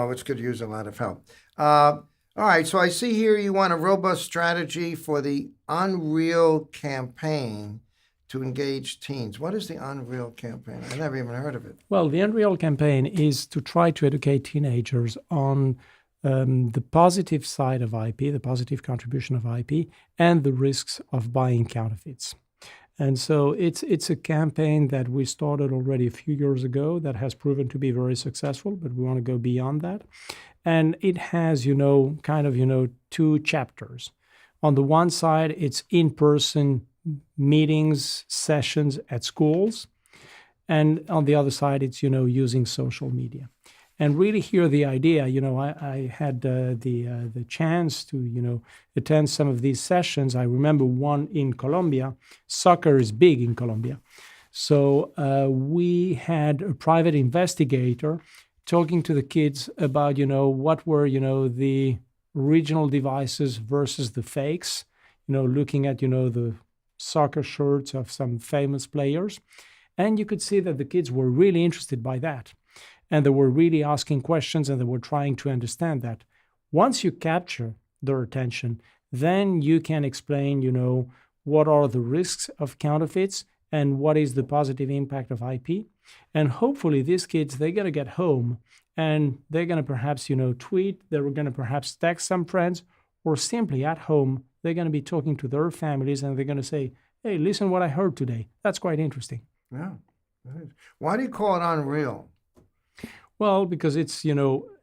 which could use a lot of help. All right, so I see here you want a robust strategy for the Unreal campaign to engage teens. What is the Unreal campaign? I never even heard of it. Well, the Unreal campaign is to try to educate teenagers on the positive side of IP, the positive contribution of IP, and the risks of buying counterfeits. And so it's a campaign that we started already a few years ago that has proven to be very successful, but we want to go beyond that. And it has, two chapters. On the one side, it's in-person meetings, sessions at schools. And on the other side, it's, using social media. And really here, the idea, I had the chance to, attend some of these sessions. I remember one in Colombia. Soccer is big in Colombia. So we had a private investigator talking to the kids about, what were, the original devices versus the fakes, looking at, the soccer shirts of some famous players. And you could see that the kids were really interested by that. And they were really asking questions and they were trying to understand that. Once you capture their attention, then you can explain, what are the risks of counterfeits and what is the positive impact of IP. And hopefully these kids, they're going to get home and they're going to perhaps, tweet, they're going to perhaps text some friends, or simply at home, they're going to be talking to their families and they're going to say, hey, listen what I heard today. That's quite interesting. Yeah. Why do you call it Unreal? Well, because it's,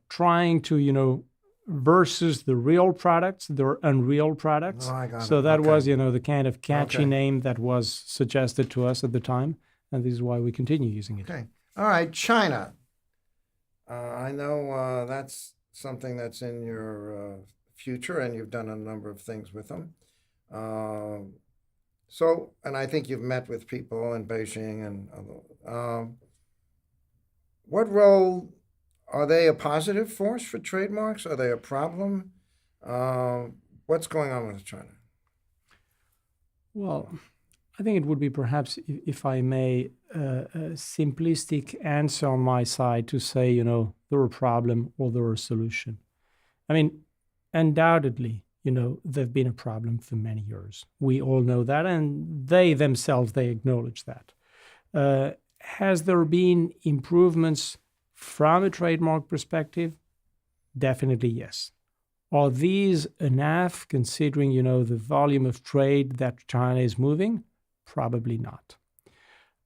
trying to, versus the real products, they're unreal products. Oh, I got so it. that Okay. was, the kind of catchy Okay. name that was suggested to us at the time. And this is why we continue using it. Okay. All right, China. I know that's something that's in your future, and you've done a number of things with them. And I think you've met with people in Beijing and what role are they a positive force for trademarks? Are they a problem? What's going on with China? Well, I think it would be perhaps, if I may, a simplistic answer on my side to say, they're a problem or they're a solution. I mean, undoubtedly, they've been a problem for many years. We all know that, and they themselves, they acknowledge that. Has there been improvements from a trademark perspective? Definitely yes. Are these enough considering, the volume of trade that China is moving? Probably not.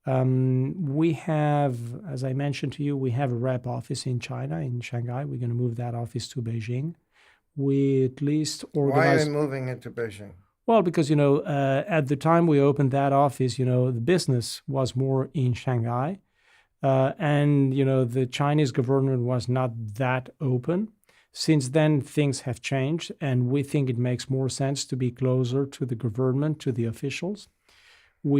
We have, as I mentioned to you, we have a rep office in China, in Shanghai. We're going to move that office to Beijing. we at least Why are organized. you moving into Beijing? Well, because at the time we opened that office, the business was more in Shanghai, and the Chinese government was not that open. Since then, things have changed, and we think it makes more sense to be closer to the government, to the officials.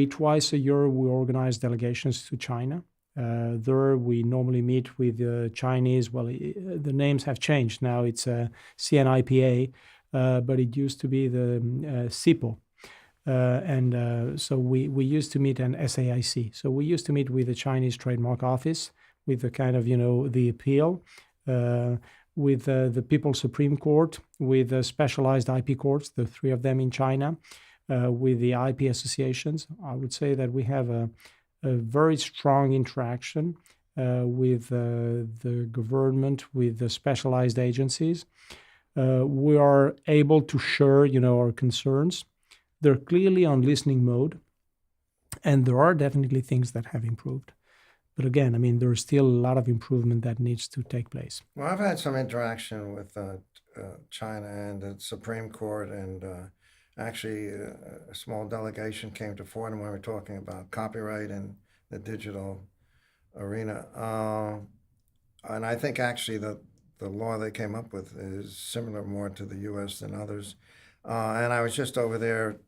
Twice a year, we organize delegations to China. There, we normally meet with the Chinese. Well, the names have changed now. It's CNIPA, but it used to be the SIPO. So we used to meet an SAIC. So we used to meet with the Chinese Trademark Office, with the kind of, the appeal, with the People's Supreme Court, with the specialized IP courts, the three of them in China, with the IP associations. I would say that we have a very strong interaction with the government, with the specialized agencies. We are able to share, our concerns. They're clearly on listening mode, and there are definitely things that have improved. But again, there's still a lot of improvement that needs to take place. Well, I've had some interaction with China and the Supreme Court, and actually a small delegation came to Fordham when we were talking about copyright and the digital arena. And I think actually the law they came up with is similar more to the U.S. than others. And I was just over there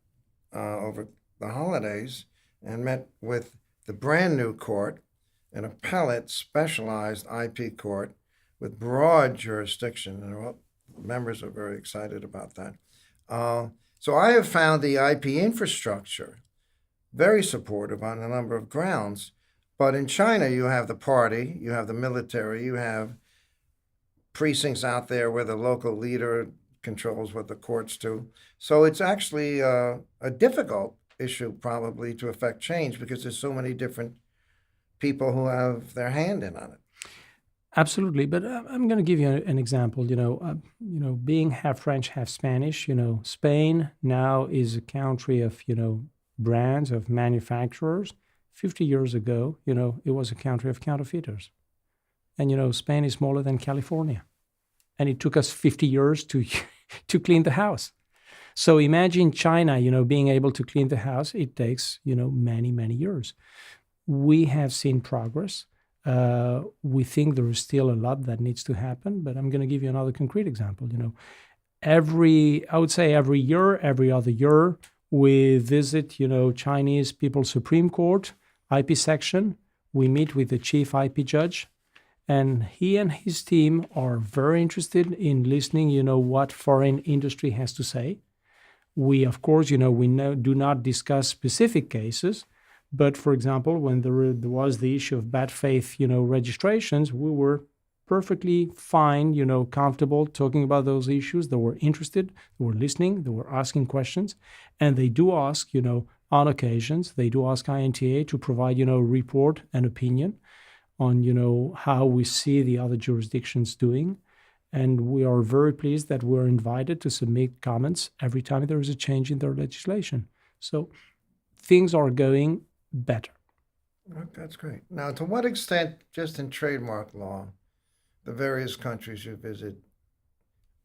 over the holidays and met with the brand new court, an appellate specialized IP court with broad jurisdiction, and all members are very excited about that. So I have found the IP infrastructure very supportive on a number of grounds. But in China, you have the party, you have the military, you have precincts out there where the local leader controls what the courts do. So it's actually a difficult issue probably to affect change because there's so many different people who have their hand in on it. Absolutely, but I'm going to give you an example. Being half French, half Spanish. Spain now is a country of brands, of manufacturers. 50 years ago, it was a country of counterfeiters, and Spain is smaller than California, and it took us 50 years to clean the house. So imagine China, being able to clean the house. It takes many years. We have seen progress. We think there is still a lot that needs to happen, but I'm going to give you another concrete example. I would say every year, every other year, we visit, Chinese People's Supreme Court, IP section. We meet with the chief IP judge, and he and his team are very interested in listening, what foreign industry has to say. We, of course, do not discuss specific cases. But for example, when there was the issue of bad faith, registrations, we were perfectly fine, comfortable talking about those issues. They were interested, they were listening, they were asking questions. And they do ask, on occasions, they do ask INTA to provide, report and opinion on, how we see the other jurisdictions doing. And we are very pleased that we're invited to submit comments every time there is a change in their legislation. So things are going better. That's great. Now, to what extent, just in trademark law, the various countries you visit,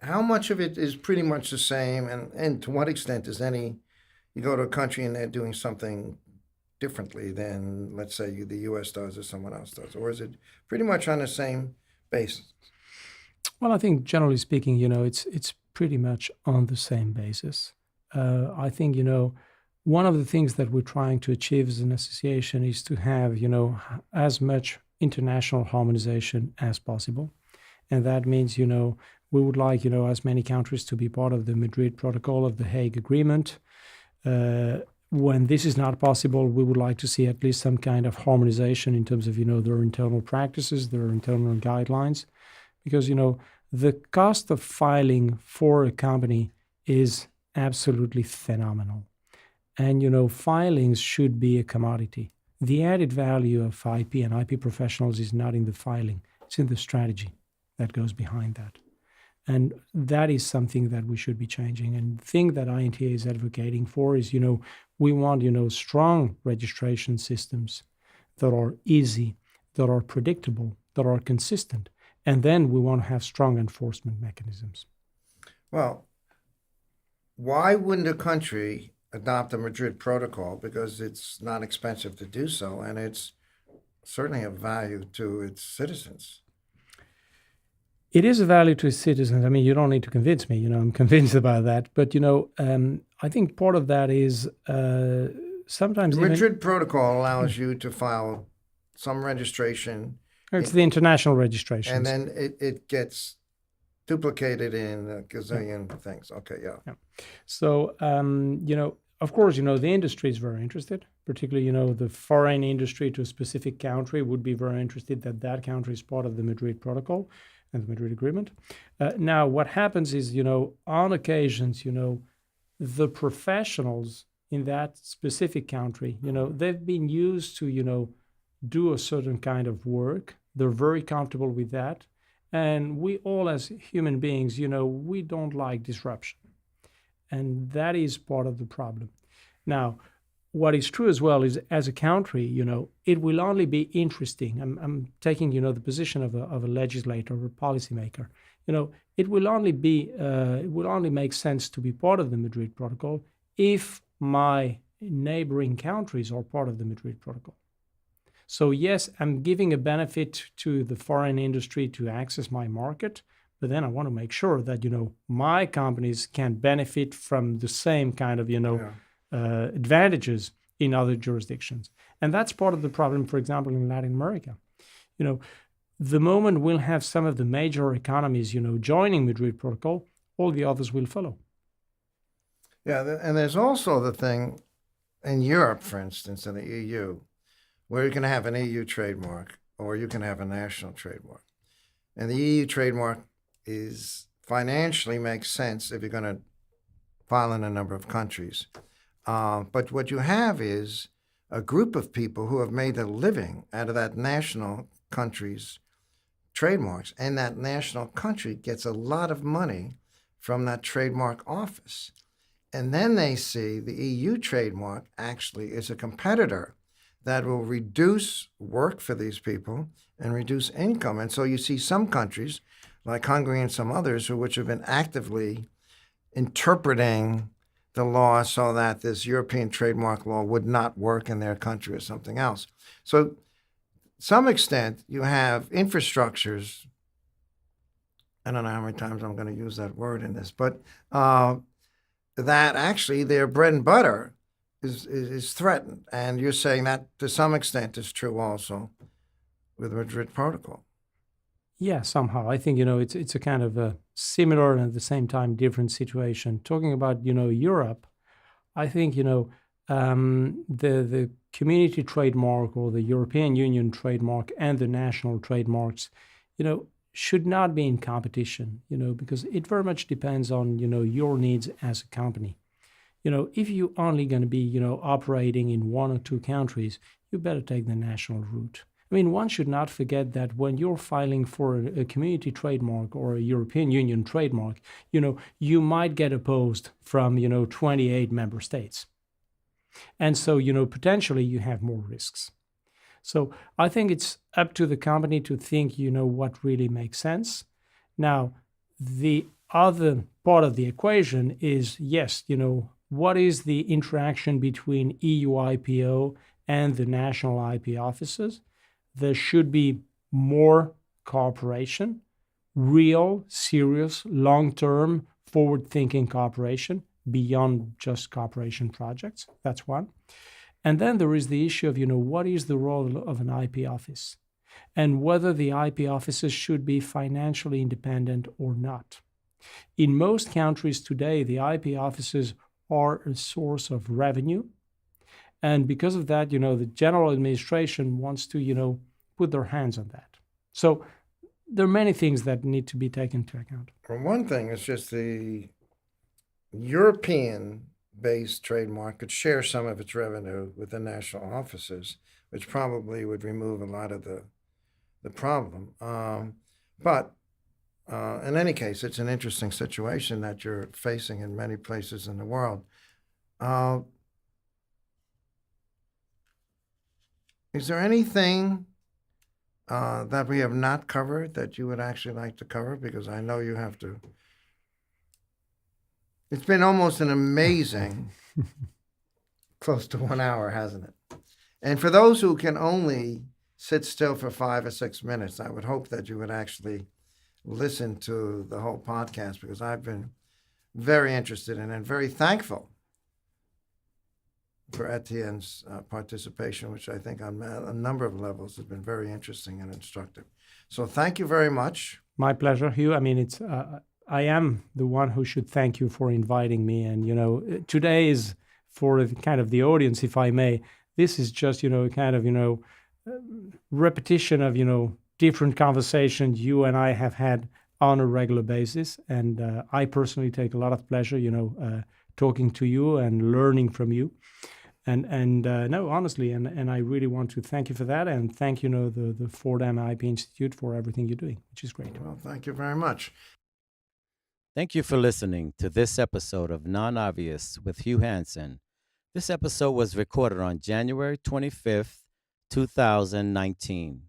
how much of it is pretty much the same, and to what extent is you go to a country and they're doing something differently than, let's say, the U.S. does or someone else does, or is it pretty much on the same basis? Well, I think generally speaking, it's pretty much on the same basis. I think, one of the things that we're trying to achieve as an association is to have, as much international harmonization as possible. And that means, we would like, as many countries to be part of the Madrid Protocol of the Hague Agreement. When this is not possible, we would like to see at least some kind of harmonization in terms of, their internal practices, their internal guidelines. Because, the cost of filing for a company is absolutely phenomenal. And, filings should be a commodity. The added value of IP and IP professionals is not in the filing. It's in the strategy that goes behind that. And that is something that we should be changing. And the thing that INTA is advocating for is, we want, strong registration systems that are easy, that are predictable, that are consistent. And then we want to have strong enforcement mechanisms. Well, why wouldn't a country adopt the Madrid Protocol? Because it's not expensive to do so, and it's certainly of value to its citizens. It is a value to its citizens. I mean, you don't need to convince me. I'm convinced about that. But I think part of that is sometimes The even Madrid Protocol allows you to file some registration, it's the international and registrations. then it gets duplicated in a gazillion things. Okay, yeah. Yeah. So of course, the industry is very interested. Particularly, the foreign industry to a specific country would be very interested that that country is part of the Madrid Protocol and the Madrid Agreement. Now, what happens is, on occasions, the professionals in that specific country, they've been used to, do a certain kind of work. They're very comfortable with that. And we all, as human beings, we don't like disruption. And that is part of the problem. Now, what is true as well is as a country, it will only be interesting. I'm taking, the position of a legislator or a policymaker. It will only make sense to be part of the Madrid Protocol if my neighboring countries are part of the Madrid Protocol. So yes, I'm giving a benefit to the foreign industry to access my market, but then I want to make sure that my companies can benefit from the same kind of advantages in other jurisdictions. And that's part of the problem, for example, in Latin America. The moment we'll have some of the major economies, joining Madrid Protocol, all the others will follow. Yeah, and there's also the thing in Europe, for instance, in the EU, where you can have an EU trademark or you can have a national trademark. And the EU trademark is financially makes sense if you're going to file in a number of countries. But what you have is a group of people who have made a living out of that national country's trademarks, and that national country gets a lot of money from that trademark office. And then they see the EU trademark actually is a competitor that will reduce work for these people and reduce income. And so you see some countries, like Hungary and some others, which have been actively interpreting the law so that this European trademark law would not work in their country or something else. So, to some extent, you have infrastructures. I don't know how many times I'm going to use that word in this, but that actually their bread and butter is threatened. And you're saying that to some extent is true also with the Madrid Protocol. Yeah, somehow. I think, it's a kind of a similar and at the same time different situation. Talking about, Europe, I think, the community trademark or the European Union trademark and the national trademarks, should not be in competition, because it very much depends on, your needs as a company. If you're only going to be, operating in one or two countries, you better take the national route. I mean, one should not forget that when you're filing for a community trademark or a European Union trademark, you might get opposed from, 28 member states. And so, potentially you have more risks. So I think it's up to the company to think, what really makes sense. Now, the other part of the equation is, yes, what is the interaction between EU IPO and the national IP offices? There should be more cooperation, real, serious, long-term, forward-thinking cooperation beyond just cooperation projects. That's one. And then there is the issue of, what is the role of an IP office and whether the IP offices should be financially independent or not. In most countries today, the IP offices are a source of revenue. And because of that, the general administration wants to, put their hands on that. So there are many things that need to be taken into account. For one thing, it's just the European-based trademark could share some of its revenue with the national offices, which probably would remove a lot of the problem. But in any case, it's an interesting situation that you're facing in many places in the world. Is there anything that we have not covered that you would actually like to cover? Because I know you have to It's been almost an amazing close to 1 hour, hasn't it? And for those who can only sit still for 5 or 6 minutes, I would hope that you would actually listen to the whole podcast, because I've been very interested in and very thankful for Etienne's participation, which I think on a number of levels has been very interesting and instructive. So thank you very much. My pleasure, Hugh. I mean, it's I am the one who should thank you for inviting me. And, today is for kind of the audience, if I may. This is just, kind of, repetition of, different conversations you and I have had on a regular basis. And I personally take a lot of pleasure, talking to you and learning from you. And no, honestly, and I really want to thank you for that, and thank the Fordham IP Institute for everything you're doing, which is great. Well, thank you very much. Thank you for listening to this episode of Non-Obvious with Hugh Hansen. This episode was recorded on January 25th, 2019.